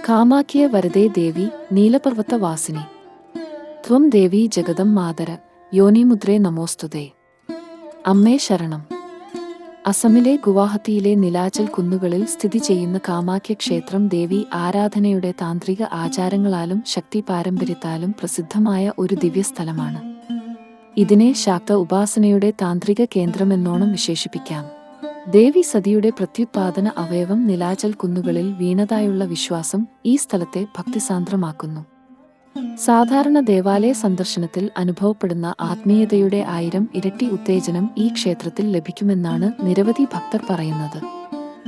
കാമാഖ്യേ വരദേ ദേവി നീലപർവ്വതവാസിനി ത്വം ദേവി ജഗദം മാതര യോനിമുദ്രേ നമോസ്തുതേ. അമ്മേ ശരണം. അസമിലെ ഗുവാഹത്തിയിലെ നിലാചൽ കുന്നുകളിൽ സ്ഥിതി ചെയ്യുന്ന കാമാഖ്യ ക്ഷേത്രം ദേവി ആരാധനയുടെ താന്ത്രിക ആചാരങ്ങളാലും ശക്തി പാരമ്പര്യത്താലും പ്രസിദ്ധമായ ഒരു ദിവ്യസ്ഥലമാണ്. ഇതിനെ ശാക്ത ഉപാസനയുടെ താന്ത്രിക കേന്ദ്രമെന്നോണം വിശേഷിപ്പിക്കാം. ദേവി സതിയുടെ പ്രത്യുത്പാദന അവയവം നിലാചൽ കുന്നുകളിൽ വീണതായുള്ള വിശ്വാസം ഈ സ്ഥലത്തെ ഭക്തിസാന്ദ്രമാക്കുന്നു. സാധാരണ ദേവാലയ സന്ദർശനത്തിൽ അനുഭവപ്പെടുന്ന ആത്മീയതയുടെ 1000 ഇരട്ടി ഉത്തേജനം ഈ ക്ഷേത്രത്തിൽ ലഭിക്കുമെന്നാണ് നിരവധി ഭക്തർ പറയുന്നത്.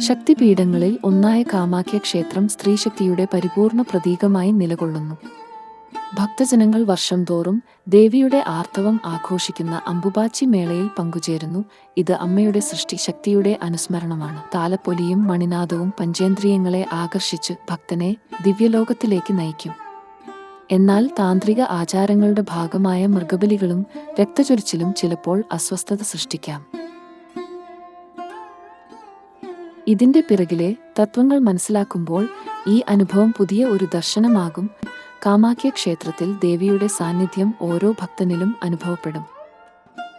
ശക്തിപീഠങ്ങളിൽ ഒന്നായ കാമാഖ്യ ക്ഷേത്രം സ്ത്രീശക്തിയുടെ പരിപൂർണ പ്രതീകമായി നിലകൊള്ളുന്നു. ഭക്തജനങ്ങൾ വർഷം തോറും ദേവിയുടെ ആർത്തവം ആഘോഷിക്കുന്ന അംബുബാച്ചി മേളയിൽ പങ്കുചേരുന്നു. ഇത് അമ്മയുടെ സൃഷ്ടിശക്തിയുടെ അനുസ്മരണമാണ്. താലപ്പൊലിയും മണിനാദവും പഞ്ചേന്ദ്രിയങ്ങളെ ആകർഷിച്ച് ഭക്തനെ ദിവ്യലോകത്തിലേക്ക് നയിക്കും. എന്നാൽ താന്ത്രിക ആചാരങ്ങളുടെ ഭാഗമായ മൃഗബലികളും രക്തചൊരിച്ചിലും ചിലപ്പോൾ അസ്വസ്ഥത സൃഷ്ടിക്കാം. ഇതിന്റെ പിറകിലെ തത്വങ്ങൾ മനസ്സിലാക്കുമ്പോൾ ഈ അനുഭവം പുതിയ ഒരു ദർശനമാകും. കാമാഖ്യ ക്ഷേത്രത്തിൽ ദേവിയുടെ സാന്നിധ്യം ഓരോ ഭക്തനിലും അനുഭവപ്പെടും.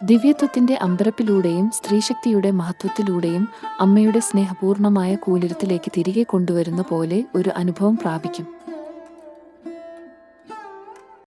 ദിവ്യത്വത്തിന്റെ അമ്പരപ്പിലൂടെയും സ്ത്രീശക്തിയുടെ മഹത്വത്തിലൂടെയും അമ്മയുടെ സ്നേഹപൂർണമായ കൂലിരത്തിലേക്ക് തിരികെ കൊണ്ടുവരുന്ന പോലെ ഒരു അനുഭവം പ്രാപിക്കും.